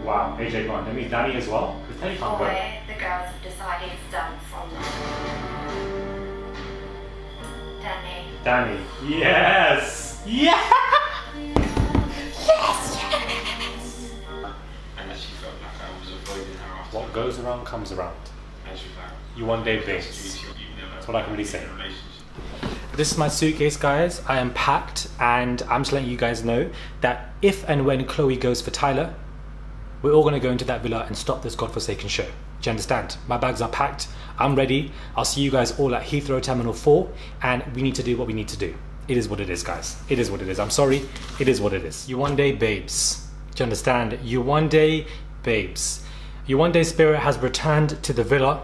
Wow, AJ gone. That means Danny as well? Because Danny can't go. The girls have decided it's done from Danny. Danny. Yes! Yeah! Yes! And she felt like I was avoiding her after. What goes around comes around. And she was like, Yewande babes. That's what I can really say. Relationship. This is my suitcase, guys. I am packed, and I'm just letting you guys know that if and when Chloe goes for Tyler, we're all going to go into that villa and stop this godforsaken show. Do you understand? My bags are packed. I'm ready. I'll see you guys all at Heathrow Terminal 4, and we need to do what we need to do. It is what it is, guys. It is what it is. I'm sorry. It is what it is. Yewande babes. Do you understand? Yewande babes. Yewande's spirit has returned to the villa,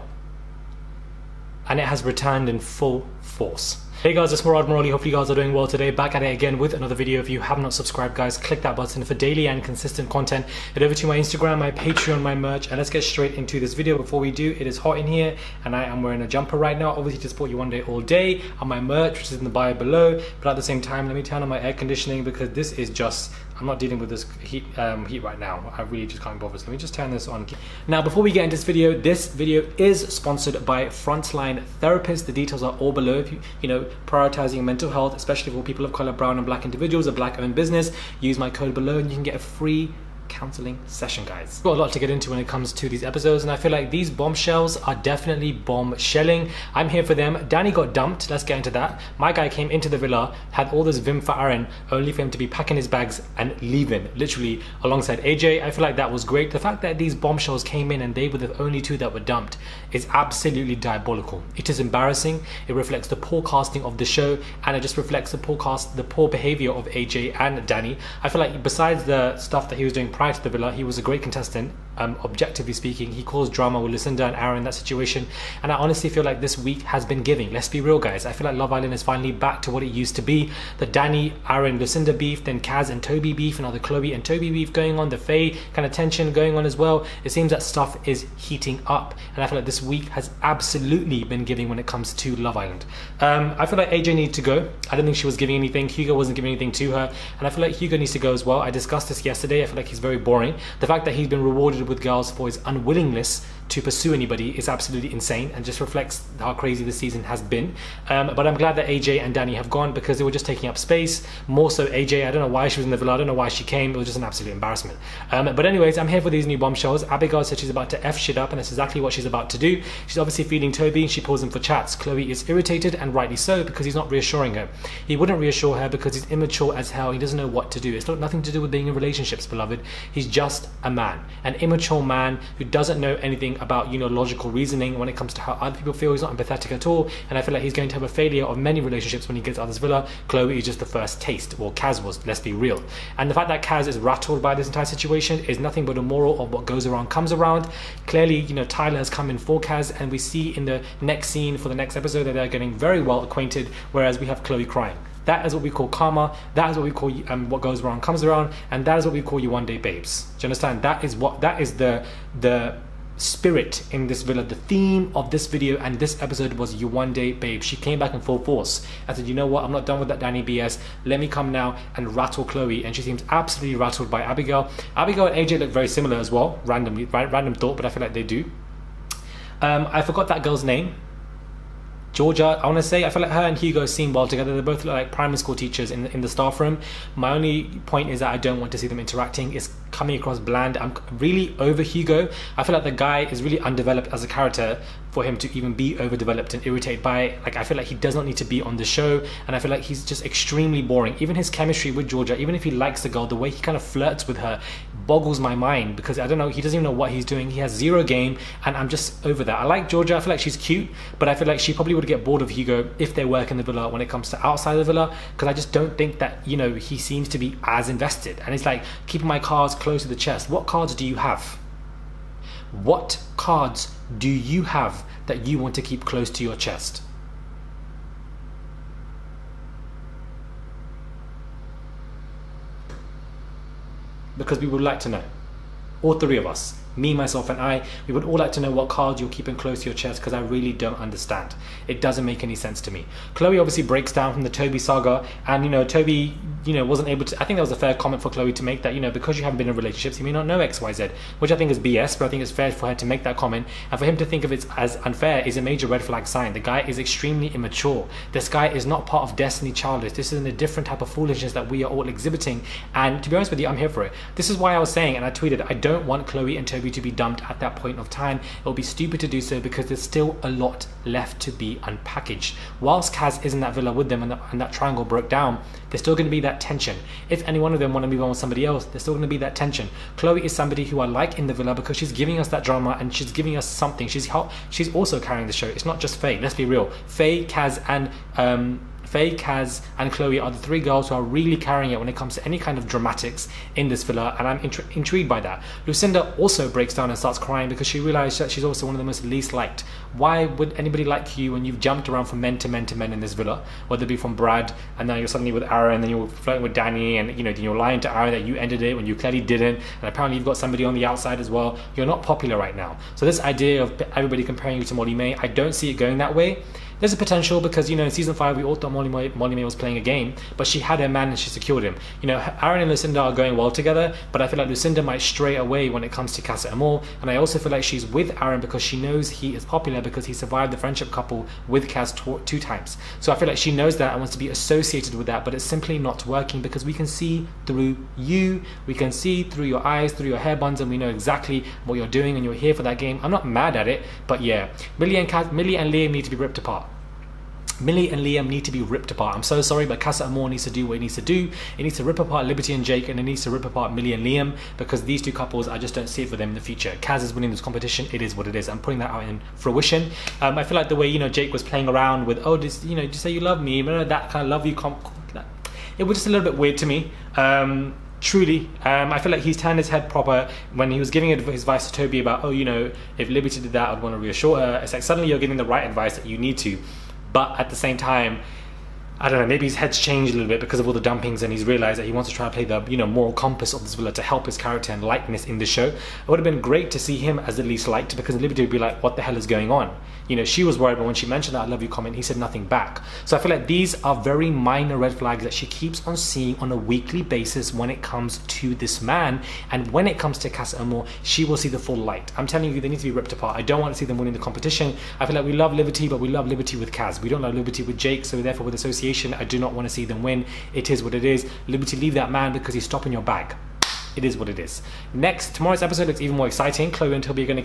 and it has returned in full force. Hey guys, it's Murad Morali. Hopefully you guys are doing well today. Back at it again with another video. If you have not subscribed, guys, click that button for daily and consistent content. Head over to my Instagram, my Patreon, my merch, and let's get straight into this video. Before we do, it is hot in here, and I am wearing a jumper right now, obviously to support Yewande all day, on my merch, which is in the bio below. But at the same time, let me turn on my air conditioning because this is just, I'm not dealing with this heat right now. I really just can't bother. So let me just turn this on. Now, before we get into this video is sponsored by Frontline Therapist. The details are all below. If you know, prioritizing mental health, especially for people of color, brown and black individuals, a black-owned business, use my code below and you can get a free counseling session, guys. Got a lot to get into when it comes to these episodes, and I feel like these bombshells are definitely bombshelling. I'm here for them. Danny got dumped. Let's get into that. My guy came into the villa, had all this vim for Aaron, only for him to be packing his bags and leaving, literally alongside AJ. I feel like that was great. The fact that these bombshells came in and they were the only two that were dumped is absolutely diabolical. It is embarrassing. It reflects the poor casting of the show, and it just reflects the poor behavior of AJ and Danny. I feel like besides the stuff that he was doing prior to the villa, he was a great contestant. Objectively speaking, he caused drama with Lucinda and Aaron in that situation, and I honestly feel like this week has been giving. Let's be real, guys. I feel like Love Island is finally back to what it used to be. The Danny, Aaron, Lucinda beef, then Kaz and Toby beef, and now the Chloe and Toby beef going on, the Faye kind of tension going on as well. It seems that stuff is heating up, and I feel like this week has absolutely been giving when it comes to Love Island. I feel like AJ needs to go. I don't think she was giving anything. Hugo wasn't giving anything to her, and I feel like Hugo needs to go as well. I discussed this yesterday. I feel like he's very boring. The fact that he's been rewarded with girls for his unwillingness to pursue anybody is absolutely insane and just reflects how crazy the season has been. But I'm glad that AJ and Danny have gone because they were just taking up space. More so AJ, I don't know why she was in the villa, I don't know why she came, it was just an absolute embarrassment. But anyways, I'm here for these new bombshells. Abigail said she's about to F shit up, and that's exactly what she's about to do. She's obviously feeding Toby and she pulls him for chats. Chloe is irritated, and rightly so, because he's not reassuring her. He wouldn't reassure her because he's immature as hell. He doesn't know what to do. It's nothing to do with being in relationships, beloved. He's just a man, an immature man who doesn't know anything about, you know, logical reasoning when it comes to how other people feel. He's not empathetic at all, and I feel like he's going to have a failure of many relationships when he gets out of this villa. Chloe is just the first taste. Well, Kaz was, let's be real. And the fact that Kaz is rattled by this entire situation is nothing but a moral of what goes around comes around. Clearly, you know, Tyler has come in for Kaz, and we see in the next scene for the next episode that they're getting very well acquainted, whereas we have Chloe crying. That is what we call karma. That is what we call what goes around comes around, and that is what we call Yewande babes. Do you understand? That is the spirit in this villa. The theme of this video and this episode was Yewande babe. She came back in full force. I said, you know what? I'm not done with that Danny BS. Let me come now and rattle Chloe, and she seems absolutely rattled by Abigail. Abigail and AJ look very similar as well. Random thought, but I feel like they do. I forgot that girl's name. Georgia, I want to say, I feel like her and Hugo seem well together. They both look like primary school teachers in the staff room. My only point is that I don't want to see them interacting. It's coming across bland. I'm really over Hugo. I feel like the guy is really undeveloped as a character for him to even be overdeveloped and irritated by. Like, I feel like he does not need to be on the show, and I feel like he's just extremely boring. Even his chemistry with Georgia, even if he likes the girl, the way he kind of flirts with her boggles my mind, because I don't know, he doesn't even know what he's doing. He has zero game, and I'm just over that. I like Georgia. I feel like she's cute, but I feel like she probably would get bored of Hugo if they work in the villa when it comes to outside the villa, because I just don't think that, you know, he seems to be as invested. And it's like keeping my cards close to the chest. What cards do you have? What cards do you have that you want to keep close to your chest? Because we would like to know. All three of us. me, myself and I, we would all like to know what cards you're keeping close to your chest, because I really don't understand. It doesn't make any sense to me. Chloe obviously breaks down from the Toby saga, and Toby wasn't able to, I think that was a fair comment for Chloe to make, that because you haven't been in relationships you may not know XYZ, which I think is BS, but I think it's fair for her to make that comment, and for him to think of it as unfair is a major red flag sign. The guy is extremely immature. This guy is not part of Destiny Childless. This is a different type of foolishness that we are all exhibiting, and to be honest with you, I'm here for it. This is why I was saying, and I tweeted, I don't want Chloe and Toby to be dumped at that point of time. It will be stupid to do so, because there's still a lot left to be unpackaged. Whilst Kaz is in that villa with them and that triangle broke down, there's still going to be that tension. If any one of them want to move on with somebody else, there's still going to be that tension. Chloe is somebody who I like in the villa because she's giving us that drama and she's giving us something. She's also carrying the show. It's not just Faye, let's be real. Faye, Kaz and Chloe are the three girls who are really carrying it when it comes to any kind of dramatics in this villa, and I'm intrigued by that. Lucinda also breaks down and starts crying because she realized that she's also one of the most least liked. Why would anybody like you when you've jumped around from men to men to men in this villa, whether it be from Brad, and now you're suddenly with Aaron, and then you're flirting with Danny, and then you're lying to Aaron that you ended it when you clearly didn't, and apparently you've got somebody on the outside as well. You're not popular right now. So this idea of everybody comparing you to Molly May, I don't see it going that way. There's a potential because, in season 5, we all thought Molly May was playing a game, but she had her man and she secured him. Aaron and Lucinda are going well together, but I feel like Lucinda might stray away when it comes to Casa Amor, and I also feel like she's with Aaron because she knows he is popular because he survived the friendship couple with Kaz 2 times. So I feel like she knows that and wants to be associated with that, but it's simply not working because we can see through you, we can see through your eyes, through your hair buns, and we know exactly what you're doing and you're here for that game. I'm not mad at it, but yeah, Millie and Liam need to be ripped apart. Millie and Liam need to be ripped apart. I'm so sorry, but Casa Amor needs to do what it needs to do. It needs to rip apart Liberty and Jake, and it needs to rip apart Millie and Liam, because these 2 couples, I just don't see it for them in the future. Kaz is winning this competition. It is what it is. I'm putting that out in fruition. I feel like the way Jake was playing around with, just say you love me, that kind of love you it was just a little bit weird to me. Truly, I feel like he's turned his head proper when he was giving his advice to Toby about, if Liberty did that, I'd want to reassure her. It's like suddenly you're giving the right advice that you need to. But at the same time, I don't know, maybe his head's changed a little bit because of all the dumpings, and he's realized that he wants to try and play the moral compass of this villa to help his character and likeness in the show. It would have been great to see him as the least liked, because Liberty would be like, what the hell is going on? She was worried, but when she mentioned that I love you comment, he said nothing back. So I feel like these are very minor red flags that she keeps on seeing on a weekly basis when it comes to this man, and when it comes to Casa Amor, she will see the full light. I'm telling you, they need to be ripped apart. I don't want to see them winning the competition. I feel like we love Liberty, but we love Liberty with Kaz. We don't love Liberty with Jake, so therefore with association, I do not want to see them win. It is what it is. Liberty, leave that man because he's stopping your bag. It is what it is. Next, tomorrow's episode looks even more exciting. Chloe and Toby are going to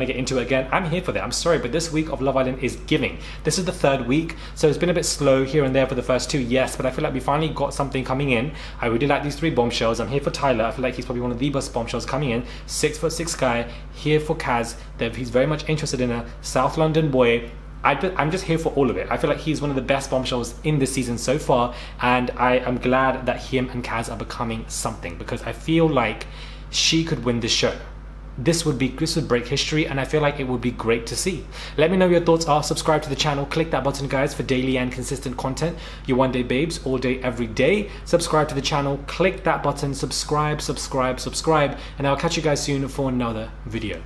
get into it again. I'm here for that. I'm sorry, but this week of Love Island is giving. This is the 3rd week, so it's been a bit slow here and there for the first 2, yes, but I feel like we finally got something coming in. I really like these 3 bombshells. I'm here for Tyler. I feel like he's probably one of the best bombshells coming in. 6'6" guy, here for Kaz. He's very much interested in a South London boy. I'm just here for all of it. I feel like he's one of the best bombshells in this season so far, and I am glad that him and Kaz are becoming something, because I feel like she could win this show. This would break history, and I feel like it would be great to see. Let me know your thoughts are. Subscribe to the channel, click that button guys for daily and consistent content. Yewande babes, all day every day. Subscribe to the channel, click that button, subscribe, and I'll catch you guys soon for another video.